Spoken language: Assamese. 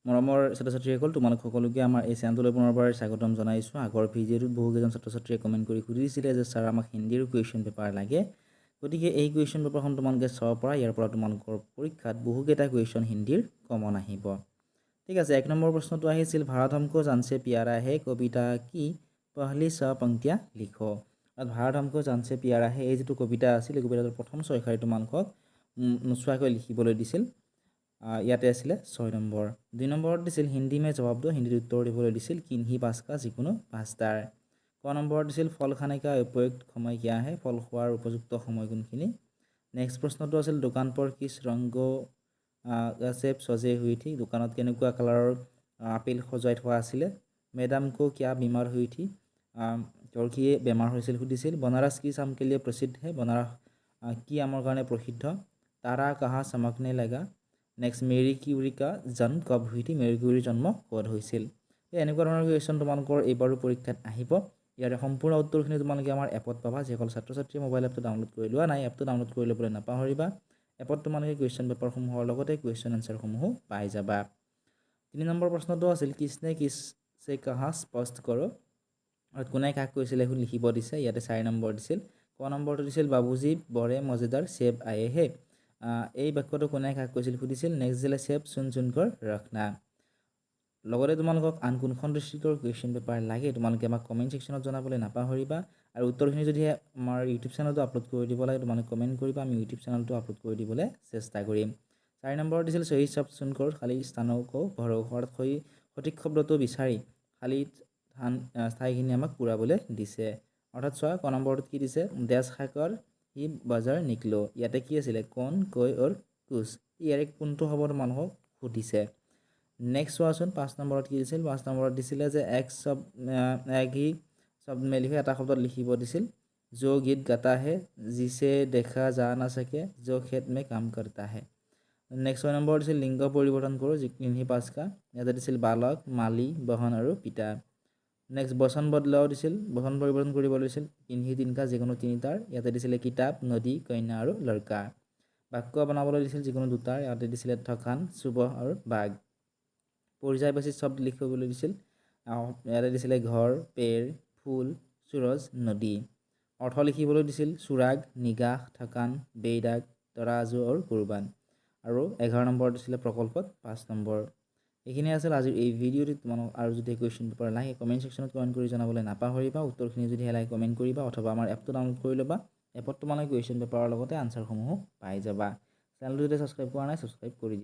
মৰমৰ ছাত্ৰ-ছাত্ৰীসকল তোমালোক সকলোকে আমাৰ এই চেনেলটোলৈ পুনৰবাৰ স্বাগতম জনাইছোঁ। আগৰ ভিডিঅ'টোত বহুকেইজন ছাত্ৰ-ছাত্ৰীয়ে কমেণ্ট কৰি সুধিছিলে যে ছাৰ আমাক হিন্দীৰ কুৱেশ্যন পেপাৰ লাগে। গতিকে এই কুৱেশ্যন পেপাৰখন তোমালোকে চাব পৰা, ইয়াৰ পৰা তোমালোকৰ পৰীক্ষাত বহুকেইটা কুৱেশ্যন হিন্দীৰ কমন আহিব। ঠিক আছে, 1 নম্বৰ প্ৰশ্নটো আহিছিল ভাৰত हमको जानसे प्यारा है কবিতা কি পহলি 6 पंक्तियाँ লিখো। ভাৰত हमको जानसे प्यारा है এই যিটো কবিতা আছিল, এই কবিতাটোৰ প্ৰথম 6 শাৰী তোমালোকক নোচোৱাকৈ লিখিবলৈ দিছিল। ইয়াতে আছিলে 6 নম্বৰ। 2 নম্বৰত দিছিল হিন্দী মে জবাব দো, হিন্দীত উত্তৰ দিবলৈ দিছিল কিনহি পাঁচকা যিকোনো পাঁচটাৰ। ক নম্বৰত দিছিল ফল খানে কা উপযুক্ত সময় কিয়া হে, ফল খোৱাৰ উপযুক্ত সময় কোনখিনি। নেক্সট প্ৰশ্নটো আছিল দোকান পৰ কিছ ৰংগ সেব সজে হুই থি, দোকানত কেনেকুৱা কালাৰৰ আপেল সজাই থোৱা আছিলে। মেডাম কো কিয়া বিমাৰ হুই থি, তেওঁৰ কি বেমাৰ হৈছিল সুধিছিল। বনাৰস কি আম কে লিয়ে প্ৰসিদ্ধ হে, বনাৰস কি আমৰ কাৰণে প্ৰসিদ্ধ। তাৰা কাহা চমকনে লাগা। নেক্সট মেৰী কিউৰী কা জন্ম কব হুই থি, মেৰী কিউৰীৰ জন্ম ক'ত হৈছিল। এনেকুৱা ধৰণৰ কুৱেশ্যন তোমালোকৰ এইবাৰো পৰীক্ষাত আহিব। ইয়াৰে সম্পূৰ্ণ উত্তৰখিনি তোমালোকে আমাৰ এপত পাবা। যিসকল ছাত্ৰ ছাত্ৰীয়ে মোবাইল এপটো ডাউনলোড কৰি লোৱা নাই, এপটো ডাউনলোড কৰি ল'বলৈ নাপাহৰিবা। এপত তোমালোকে কুৱেশ্যন পেপাৰসমূহৰ লগতে কুৱেশ্যন এনচাৰসমূহো পাই যাবা। 3 নম্বৰ প্ৰশ্নটো আছিল কিছনে কিছছে কাহা স্পষ্ট কৰক, কোনে কাক কৈছিলে লিখিব দিছে। ইয়াতে 4 নম্বৰ দিছিল। ক নম্বৰটো দিছিল বাবুজী বৰে মজেদাৰ সেব আয়ে হে, এই বাক্যটো কোনে কাক কৈছিল সুধিছিল। নেক্সট দিলে সেব চুন চুন কৰ ৰখনা। লগতে তোমালোকক আন কোনখন ডিষ্ট্ৰিক্টৰ কুৱেশ্যন পেপাৰ লাগে তোমালোকে আমাক কমেণ্ট ছেকশ্যনত জনাবলৈ নাপাহৰিবা। আৰু উত্তৰখিনি যদি আমাৰ ইউটিউব চেনেলটো আপলোড কৰি দিব লাগে তোমালোকে কমেণ্ট কৰিবা, আমি ইউটিউব চেনেলটো আপলোড কৰি দিবলৈ চেষ্টা কৰিম। 4 নম্বৰ দিছিল সহি শব্দ চুনকৰ খালী স্থানকো ভৰো, সঠিক শব্দটো বিচাৰি খালী ঠাইখিনি আমাক পূৰাবলৈ দিছে। অৰ্থাৎ চোৱা ক নম্বৰটোত কি দিছে, দেশ খাকৰ হি বজাৰ নিকলো, ইয়াতে কি আছিলে কোন কৈ অৰ কুছ, ইয়াৰে কোনটো হ'ব মানুহক সুধিছে। নেক্সট চোৱাচোন 5 নম্বৰত কি দিছিল। 5 নম্বৰত দিছিলে যে এক হি শব্দ মে লিখে, এটা শব্দত লিখিব দিছিল। যো গীত গাতা হে জিছে দেখা যা না সকে, যো খেত মে কাম কৰতা হে। নেক্সট 6 নম্বৰ দিছিল লিংগ পৰিৱৰ্তন কৰোঁ, কিনহি পাঁচকা, ইয়াতে দিছিল বালক, মালি, বহন আৰু পিতা। নেক্সট বচন বদলাও দিছিল, বচন পৰিৱৰ্তন কৰিব দিছিল কিনহি তিনকা যিকোনো তিনিটাৰ, ইয়াতে দিছিলে কিতাপ, নদী, কন্যা আৰু লড়কা। বাক্য বনাবলৈ দিছিল যিকোনো দুটাৰ, ইয়াতে দিছিলে থকান, চুবহ আৰু বাঘ। পৰ্যায়বাচী শব্দ লিখিবলৈ দিছিল, ইয়াতে দিছিলে ঘৰ, পেৰ, ফুল, সূৰজ, নদী। অৰ্থ লিখিবলৈ দিছিল চুৰাগ, নিগাহ, থকান, বেইদাগ, তৰাজু আৰু কুৰবান। আৰু 11 নম্বৰ দিছিলে প্ৰকল্পত 5 নম্বৰ। এইখিনি আছিল আজিৰ এই ভিডিঅ'টিত। তোমালোক আৰু যদি কুৱেশ্যন পেপাৰ লাগে কমেণ্ট ছেকশ্যনত কমেণ্ট কৰি জনাবলৈ নাপাহৰিবা। উত্তৰখিনি যদি লাগে কমেণ্ট কৰিবা অথবা আমাৰ এপটো ডাউনলোড কৰি ল'বা। এপত তোমালোকে কুৱেশ্যন পেপাৰৰ লগতে আনচাৰসমূহো পাই যাবা। চেনেলটো যদি ছাবস্ক্ৰাইব কৰা নাই ছাবস্ক্ৰাইব কৰি দিবা।